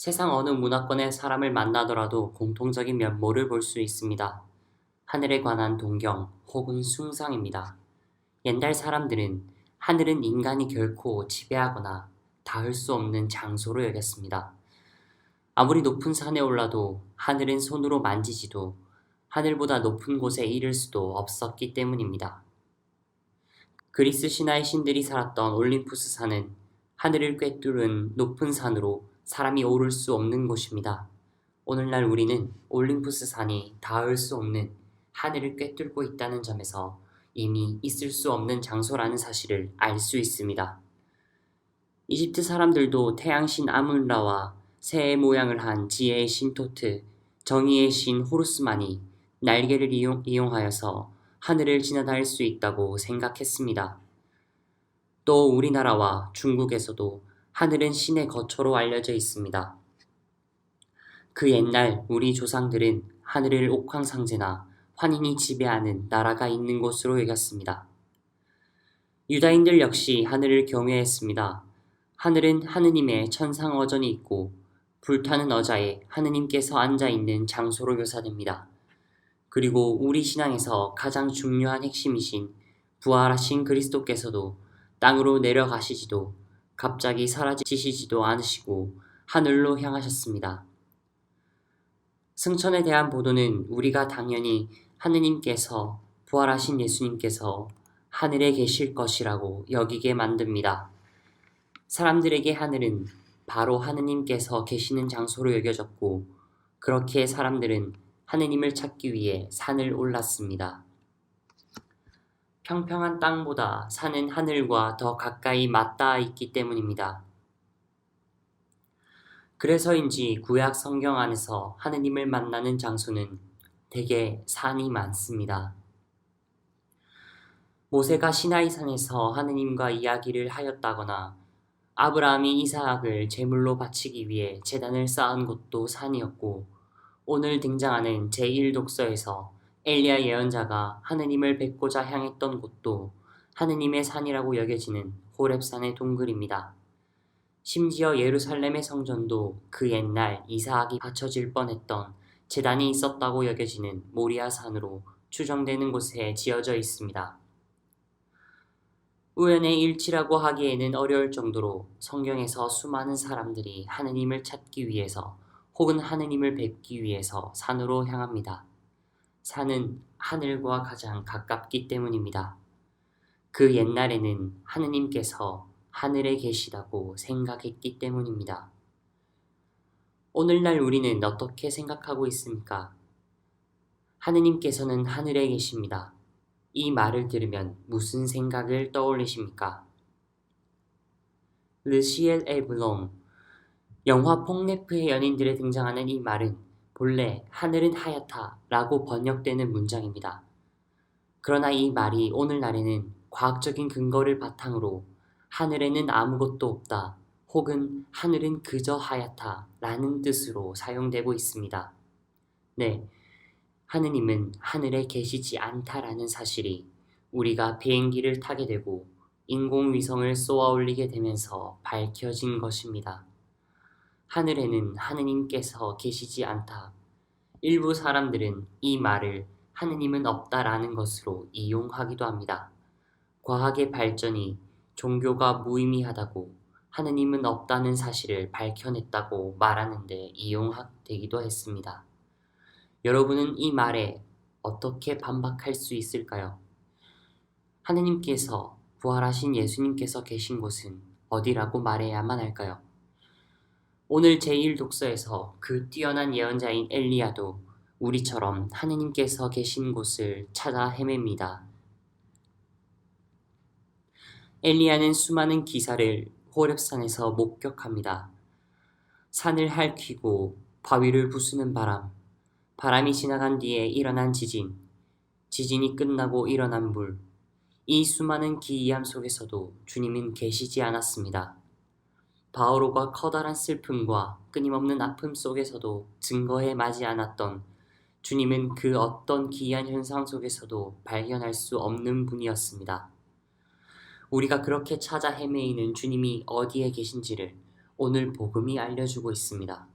세상 어느 문화권의 사람을 만나더라도 공통적인 면모를 볼 수 있습니다. 하늘에 관한 동경 혹은 숭상입니다. 옛날 사람들은 하늘은 인간이 결코 지배하거나 닿을 수 없는 장소로 여겼습니다. 아무리 높은 산에 올라도 하늘은 손으로 만지지도 하늘보다 높은 곳에 이를 수도 없었기 때문입니다. 그리스 신화의 신들이 살았던 올림푸스 산은 하늘을 꿰뚫은 높은 산으로 사람이 오를 수 없는 곳입니다. 오늘날 우리는 올림푸스 산이 닿을 수 없는 하늘을 꿰뚫고 있다는 점에서 이미 있을 수 없는 장소라는 사실을 알 수 있습니다. 이집트 사람들도 태양신 아문라와 새의 모양을 한 지혜의 신 토트, 정의의 신 호루스만이 날개를 이용하여서 하늘을 지나다닐 수 있다고 생각했습니다. 또 우리나라와 중국에서도 하늘은 신의 거처로 알려져 있습니다. 그 옛날 우리 조상들은 하늘을 옥황상제나 환인이 지배하는 나라가 있는 곳으로 여겼습니다. 유다인들 역시 하늘을 경외했습니다. 하늘은 하느님의 천상어전이 있고 불타는 어자에 하느님께서 앉아있는 장소로 묘사됩니다. 그리고 우리 신앙에서 가장 중요한 핵심이신 부활하신 그리스도께서도 땅으로 내려가시지도 갑자기 사라지시지도 않으시고 하늘로 향하셨습니다. 승천에 대한 보도는 우리가 당연히 하느님께서 부활하신 예수님께서 하늘에 계실 것이라고 여기게 만듭니다. 사람들에게 하늘은 바로 하느님께서 계시는 장소로 여겨졌고 그렇게 사람들은 하느님을 찾기 위해 산을 올랐습니다. 평평한 땅보다 산은 하늘과 더 가까이 맞닿아 있기 때문입니다. 그래서인지 구약 성경 안에서 하느님을 만나는 장소는 대개 산이 많습니다. 모세가 시나이산에서 하느님과 이야기를 하였다거나 아브라함이 이삭을 제물로 바치기 위해 제단을 쌓은 곳도 산이었고 오늘 등장하는 제1독서에서 엘리야 예언자가 하느님을 뵙고자 향했던 곳도 하느님의 산이라고 여겨지는 호렙산의 동굴입니다. 심지어 예루살렘의 성전도 그 옛날 이삭이 바쳐질 뻔했던 제단이 있었다고 여겨지는 모리아 산으로 추정되는 곳에 지어져 있습니다. 우연의 일치라고 하기에는 어려울 정도로 성경에서 수많은 사람들이 하느님을 찾기 위해서 혹은 하느님을 뵙기 위해서 산으로 향합니다. 산은 하늘과 가장 가깝기 때문입니다. 그 옛날에는 하느님께서 하늘에 계시다고 생각했기 때문입니다. 오늘날 우리는 어떻게 생각하고 있습니까? 하느님께서는 하늘에 계십니다. 이 말을 들으면 무슨 생각을 떠올리십니까? 르시엘 에블롱, 영화 폭네프의 연인들에 등장하는 이 말은 본래 하늘은 하얗다 라고 번역되는 문장입니다. 그러나 이 말이 오늘날에는 과학적인 근거를 바탕으로 하늘에는 아무것도 없다 혹은 하늘은 그저 하얗다 라는 뜻으로 사용되고 있습니다. 네, 하느님은 하늘에 계시지 않다라는 사실이 우리가 비행기를 타게 되고 인공위성을 쏘아 올리게 되면서 밝혀진 것입니다. 하늘에는 하느님께서 계시지 않다. 일부 사람들은 이 말을 하느님은 없다라는 것으로 이용하기도 합니다. 과학의 발전이 종교가 무의미하다고 하느님은 없다는 사실을 밝혀냈다고 말하는데 이용되기도 했습니다. 여러분은 이 말에 어떻게 반박할 수 있을까요? 하느님께서 부활하신 예수님께서 계신 곳은 어디라고 말해야만 할까요? 오늘 제1독서에서 그 뛰어난 예언자인 엘리야도 우리처럼 하느님께서 계신 곳을 찾아 헤맵니다. 엘리야는 수많은 기사를 호렙산에서 목격합니다. 산을 핥히고 바위를 부수는 바람이 지나간 뒤에 일어난 지진이 끝나고 일어난 물, 이 수많은 기이함 속에서도 주님은 계시지 않았습니다. 바오로가 커다란 슬픔과 끊임없는 아픔 속에서도 증거해 마지 않았던 주님은 그 어떤 기이한 현상 속에서도 발견할 수 없는 분이었습니다. 우리가 그렇게 찾아 헤매이는 주님이 어디에 계신지를 오늘 복음이 알려주고 있습니다.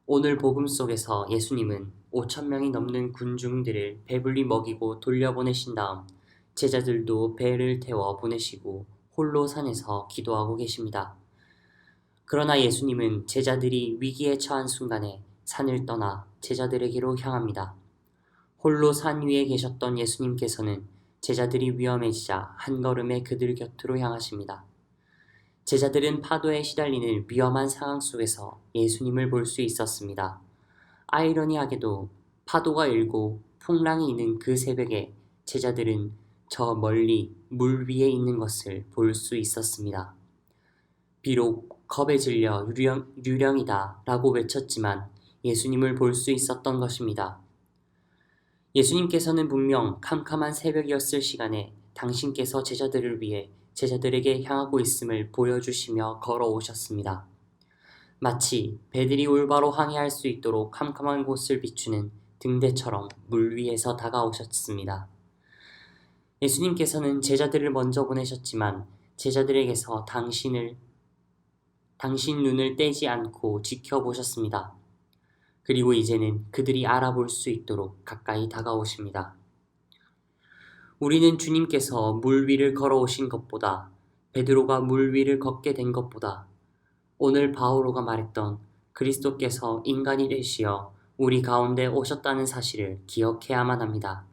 오늘 복음 속에서 예수님은 5천 명이 넘는 군중들을 배불리 먹이고 돌려보내신 다음 제자들도 배를 태워 보내시고 홀로 산에서 기도하고 계십니다. 그러나 예수님은 제자들이 위기에 처한 순간에 산을 떠나 제자들에게로 향합니다. 홀로 산 위에 계셨던 예수님께서는 제자들이 위험해지자 한 걸음에 그들 곁으로 향하십니다. 제자들은 파도에 시달리는 위험한 상황 속에서 예수님을 볼 수 있었습니다. 아이러니하게도 파도가 일고 풍랑이 있는 그 새벽에 제자들은 저 멀리 물 위에 있는 것을 볼 수 있었습니다. 비록 겁에 질려 유령이다 라고 외쳤지만 예수님을 볼 수 있었던 것입니다. 예수님께서는 분명 캄캄한 새벽이었을 시간에 당신께서 제자들을 위해 제자들에게 향하고 있음을 보여주시며 걸어오셨습니다. 마치 배들이 올바로 항해할 수 있도록 캄캄한 곳을 비추는 등대처럼 물 위에서 다가오셨습니다. 예수님께서는 제자들을 먼저 보내셨지만 제자들에게서 당신 눈을 떼지 않고 지켜보셨습니다. 그리고 이제는 그들이 알아볼 수 있도록 가까이 다가오십니다. 우리는 주님께서 물 위를 걸어오신 것보다 베드로가 물 위를 걷게 된 것보다 오늘 바오로가 말했던 그리스도께서 인간이 되시어 우리 가운데 오셨다는 사실을 기억해야만 합니다.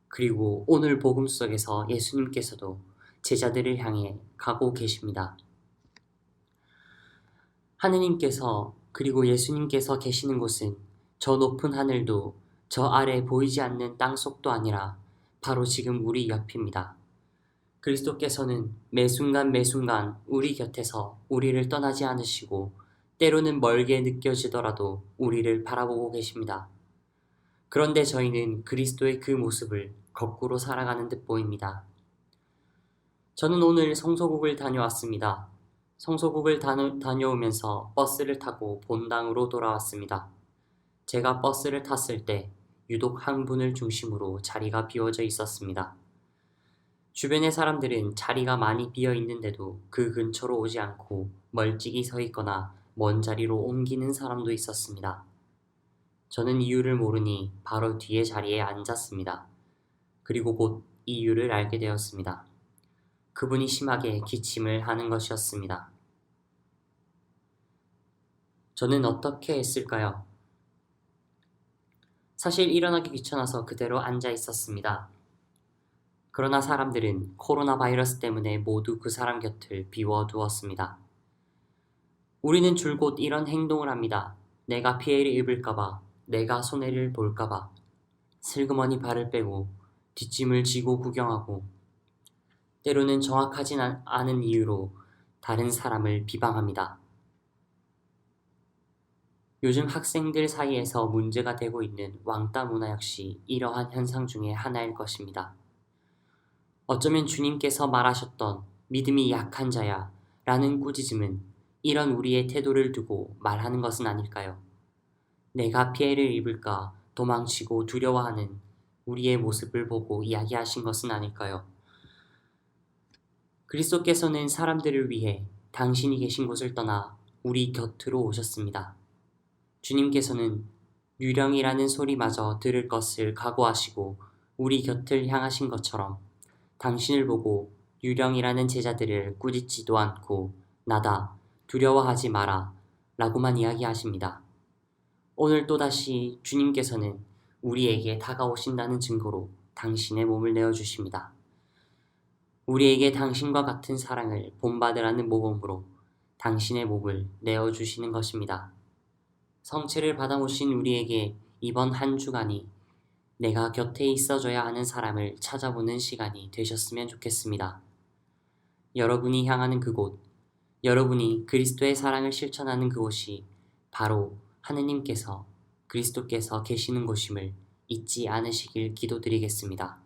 그리고 오늘 복음 속에서 예수님께서도 제자들을 향해 가고 계십니다. 하느님께서 그리고 예수님께서 계시는 곳은 저 높은 하늘도 저 아래 보이지 않는 땅속도 아니라 바로 지금 우리 옆입니다. 그리스도께서는 매순간 매순간 우리 곁에서 우리를 떠나지 않으시고 때로는 멀게 느껴지더라도 우리를 바라보고 계십니다. 그런데 저희는 그리스도의 그 모습을 거꾸로 살아가는 듯 보입니다. 저는 오늘 성소국을 다녀왔습니다. 성소국을 다녀오면서 버스를 타고 본당으로 돌아왔습니다. 제가 버스를 탔을 때 유독 한 분을 중심으로 자리가 비워져 있었습니다. 주변의 사람들은 자리가 많이 비어 있는데도 그 근처로 오지 않고 멀찍이 서 있거나 먼 자리로 옮기는 사람도 있었습니다. 저는 이유를 모르니 바로 뒤에 자리에 앉았습니다. 그리고 곧 이유를 알게 되었습니다. 그분이 심하게 기침을 하는 것이었습니다. 저는 어떻게 했을까요? 사실 일어나기 귀찮아서 그대로 앉아 있었습니다. 그러나 사람들은 코로나 바이러스 때문에 모두 그 사람 곁을 비워두었습니다. 우리는 줄곧 이런 행동을 합니다. 내가 피해를 입을까봐, 내가 손해를 볼까봐, 슬그머니 발을 빼고 뒷짐을 지고 구경하고, 때로는 정확하진 않은 이유로 다른 사람을 비방합니다. 요즘 학생들 사이에서 문제가 되고 있는 왕따 문화 역시 이러한 현상 중에 하나일 것입니다. 어쩌면 주님께서 말하셨던 믿음이 약한 자야 라는 꾸짖음은 이런 우리의 태도를 두고 말하는 것은 아닐까요? 내가 피해를 입을까 도망치고 두려워하는 우리의 모습을 보고 이야기하신 것은 아닐까요? 그리스도께서는 사람들을 위해 당신이 계신 곳을 떠나 우리 곁으로 오셨습니다. 주님께서는 유령이라는 소리마저 들을 것을 각오하시고 우리 곁을 향하신 것처럼 당신을 보고 유령이라는 제자들을 꾸짖지도 않고 나다, 두려워하지 마라 라고만 이야기하십니다. 오늘 또다시 주님께서는 우리에게 다가오신다는 증거로 당신의 몸을 내어주십니다. 우리에게 당신과 같은 사랑을 본받으라는 모범으로 당신의 몸을 내어주시는 것입니다. 성체를 받아오신 우리에게 이번 한 주간이 내가 곁에 있어줘야 하는 사람을 찾아보는 시간이 되셨으면 좋겠습니다. 여러분이 향하는 그곳, 여러분이 그리스도의 사랑을 실천하는 그곳이 바로 하느님께서 그리스도께서 계시는 곳임을 잊지 않으시길 기도드리겠습니다.